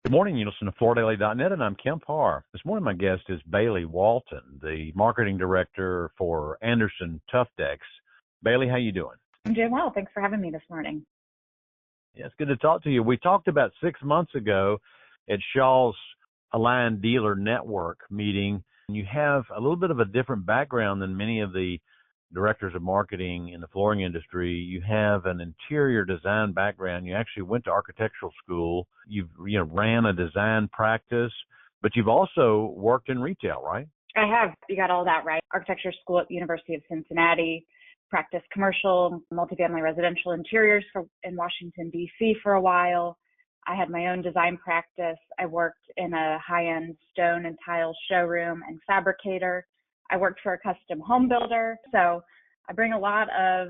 Good morning. You listen to FloorDaily.net, and I'm Kemp Harr. This morning, my guest is Bailey Walton, the marketing director for Anderson Tuftex. Bailey, how you doing? I'm doing well. Thanks for having me this morning. Yeah, it's good to talk to you. We talked about 6 months ago at Shaw's Aligned Dealer Network meeting. You have a little bit of a different background than many of the directors of marketing in the flooring industry. You have an interior design background. You actually went to architectural school. You've ran a design practice, but you've also worked in retail, right? I have. You got all that right. Architecture school at the University of Cincinnati, practiced commercial, multifamily residential interiors in Washington, D.C. for a while. I had my own design practice. I worked in a high-end stone and tile showroom and fabricator. I worked for a custom home builder. So I bring a lot of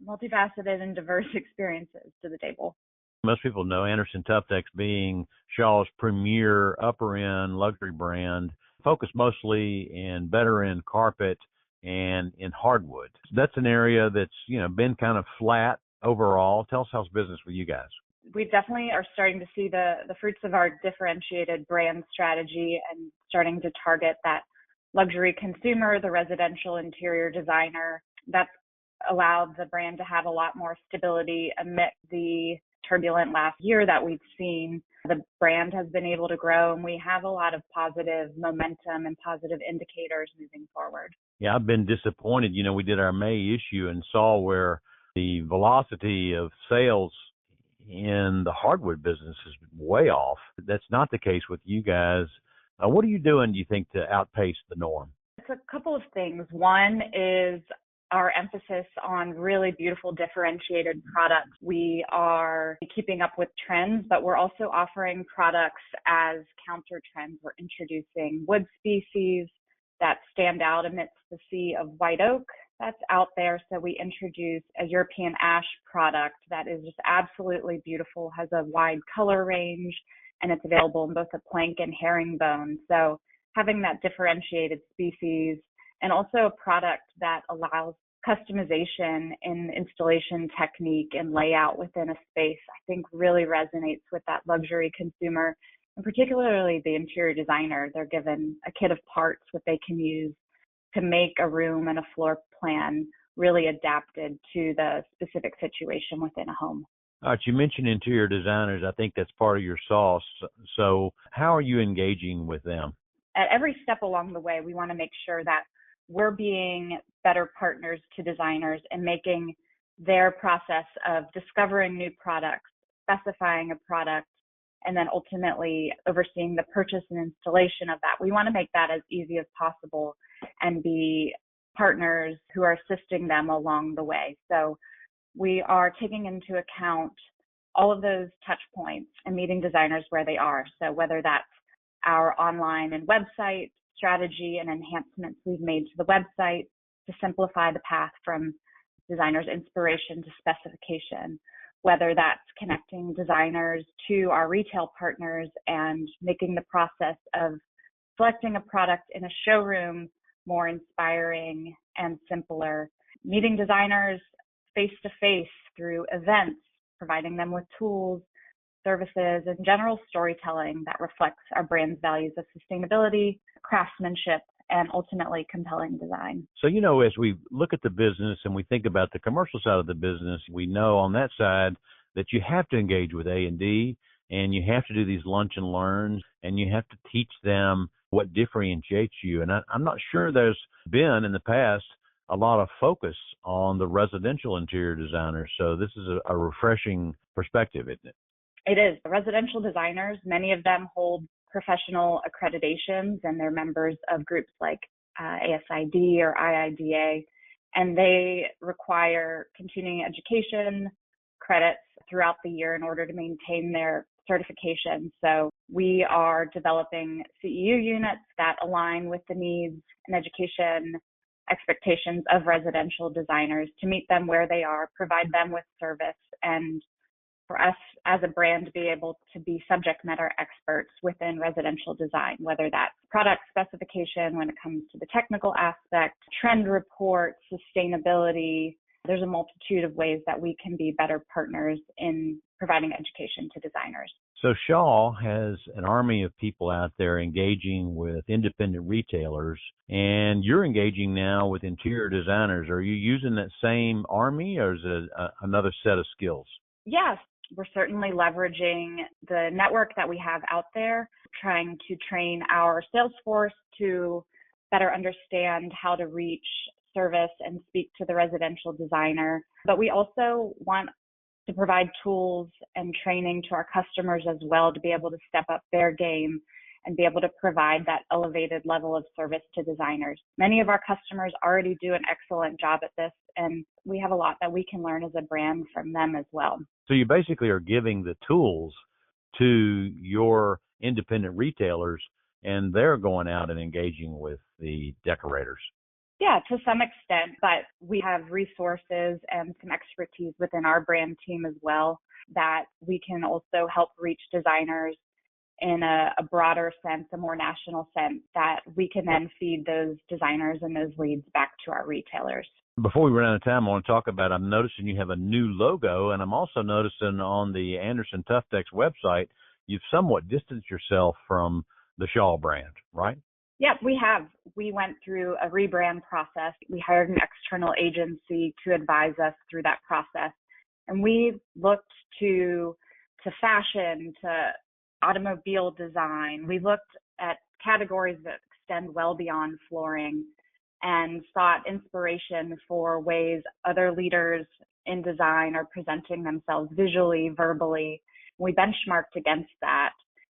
multifaceted and diverse experiences to the table. Most people know Anderson Tuftex being Shaw's premier upper-end luxury brand, focused mostly in better-end carpet and in hardwood. That's an area that's, been kind of flat overall. Tell us how's business with you guys. We definitely are starting to see the fruits of our differentiated brand strategy and starting to target that luxury consumer, the residential interior designer. That's allowed the brand to have a lot more stability amid the turbulent last year that we've seen. The brand has been able to grow, and we have a lot of positive momentum and positive indicators moving forward. Yeah, I've been disappointed. We did our May issue and saw where the velocity of sales in the hardwood business is way off. That's not the case with you guys. What are you doing, do you think, to outpace the norm? It's a couple of things. One is our emphasis on really beautiful differentiated products. We are keeping up with trends, but we're also offering products as counter trends. We're introducing wood species that stand out amidst the sea of white oak that's out there. So we introduced a European ash product that is just absolutely beautiful, has a wide color range, and it's available in both a plank and herringbone. So having that differentiated species and also a product that allows customization in installation technique and layout within a space, I think really resonates with that luxury consumer, and particularly the interior designer. They're given a kit of parts that they can use to make a room and a floor plan really adapted to the specific situation within a home. All right, you mentioned interior designers. I think that's part of your sauce. So how are you engaging with them? At every step along the way, we want to make sure that we're being better partners to designers and making their process of discovering new products, specifying a product, and then ultimately overseeing the purchase and installation of that. We want to make that as easy as possible and be partners who are assisting them along the way. So we are taking into account all of those touch points and meeting designers where they are. So whether that's our online and website strategy and enhancements we've made to the website to simplify the path from designer's inspiration to specification, whether that's connecting designers to our retail partners and making the process of selecting a product in a showroom more inspiring and simpler, meeting designers face-to-face through events, providing them with tools, services, and general storytelling that reflects our brand's values of sustainability, craftsmanship, and ultimately compelling design. So, as we look at the business and we think about the commercial side of the business, we know on that side that you have to engage with A&D, and you have to do these lunch and learns, and you have to teach them what differentiates you. And I'm not sure there's been in the past a lot of focus on the residential interior designers. So this is a refreshing perspective, isn't it? It is. The residential designers, many of them hold professional accreditations, and they're members of groups like ASID or IIDA, and they require continuing education credits throughout the year in order to maintain their certification. So we are developing CEU units that align with the needs and education expectations of residential designers to meet them where they are, provide them with service, and for us as a brand to be able to be subject matter experts within residential design, whether that's product specification when it comes to the technical aspect, trend reports, sustainability, there's a multitude of ways that we can be better partners in providing education to designers. So Shaw has an army of people out there engaging with independent retailers, and you're engaging now with interior designers. Are you using that same army, or is it another set of skills? Yes, we're certainly leveraging the network that we have out there, trying to train our sales force to better understand how to reach, service, and speak to the residential designer. But we also want to provide tools and training to our customers as well to be able to step up their game and be able to provide that elevated level of service to designers. Many of our customers already do an excellent job at this, and we have a lot that we can learn as a brand from them as well. So you basically are giving the tools to your independent retailers, and they're going out and engaging with the decorators. Yeah, to some extent, but we have resources and some expertise within our brand team as well that we can also help reach designers in a broader sense, a more national sense, that we can then feed those designers and those leads back to our retailers. Before we run out of time, I want to talk about, I'm noticing you have a new logo, and I'm also noticing on the Anderson Tuftex website, you've somewhat distanced yourself from the Shaw brand, right? Yeah, we have. We went through a rebrand process. We hired an external agency to advise us through that process. And we looked to fashion, to automobile design. We looked at categories that extend well beyond flooring and sought inspiration for ways other leaders in design are presenting themselves visually, verbally. We benchmarked against that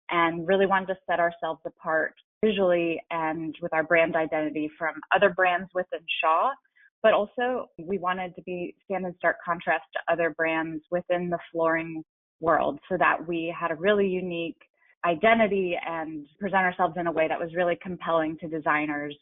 and really wanted to set ourselves apart visually and with our brand identity from other brands within Shaw, but also we wanted to stand in stark contrast to other brands within the flooring world so that we had a really unique identity and present ourselves in a way that was really compelling to designers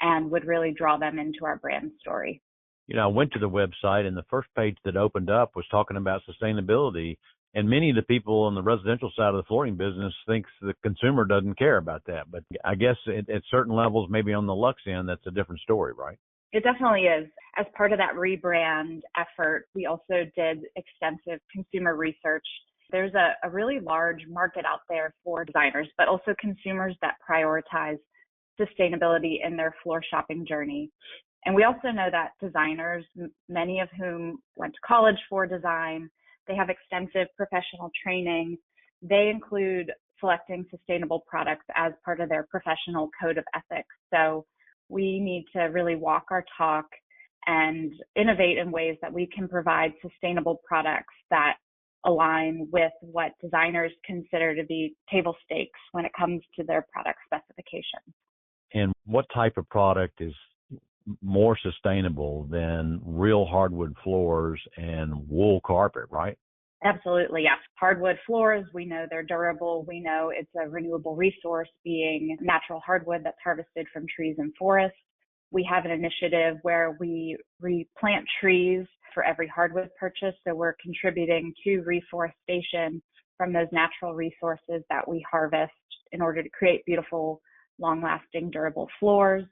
and would really draw them into our brand story. You know, I went to the website, and the first page that opened up was talking about sustainability. And many of the people on the residential side of the flooring business thinks the consumer doesn't care about that. But I guess at certain levels, maybe on the luxe end, that's a different story, right? It definitely is. As part of that rebrand effort, we also did extensive consumer research. There's a really large market out there for designers, but also consumers that prioritize sustainability in their floor shopping journey. And we also know that designers, many of whom went to college for design, they have extensive professional training. They include selecting sustainable products as part of their professional code of ethics. So we need to really walk our talk and innovate in ways that we can provide sustainable products that align with what designers consider to be table stakes when it comes to their product specifications. And what type of product is more sustainable than real hardwood floors and wool carpet, right? Absolutely, yes. Hardwood floors, we know they're durable. We know it's a renewable resource, being natural hardwood that's harvested from trees and forests. We have an initiative where we replant trees for every hardwood purchase. So we're contributing to reforestation from those natural resources that we harvest in order to create beautiful, long-lasting, durable floors.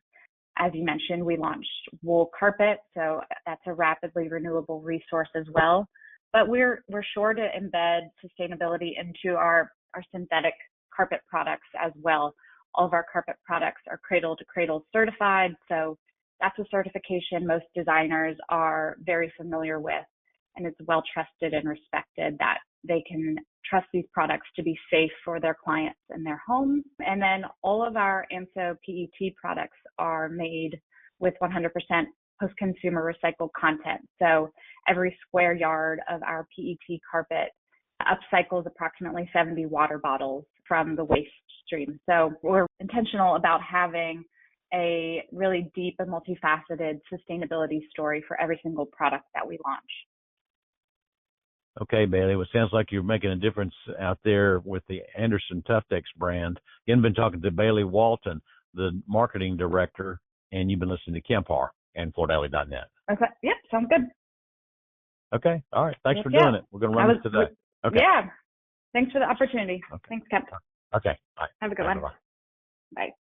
As you mentioned, we launched wool carpet, so that's a rapidly renewable resource as well. But we're sure to embed sustainability into our synthetic carpet products as well. All of our carpet products are cradle to cradle certified, so that's a certification most designers are very familiar with, and it's well trusted and respected that they can trust these products to be safe for their clients and their homes. And then all of our ANSO PET products are made with 100% post-consumer recycled content. So every square yard of our PET carpet upcycles approximately 70 water bottles from the waste stream. So we're intentional about having a really deep and multifaceted sustainability story for every single product that we launch. Okay, Bailey. Well, it sounds like you're making a difference out there with the Anderson Tuftex brand. You've been talking to Bailey Walton, the marketing director, and you've been listening to Kemp Harr and FloorDaily.net. Okay. Yep. Sounds good. Okay. All right. Thanks for doing it. We're going to run this today. Okay. Yeah. Thanks for the opportunity. Okay. Thanks, Kemp. Okay. Bye. Have a good one. Bye-bye. Bye.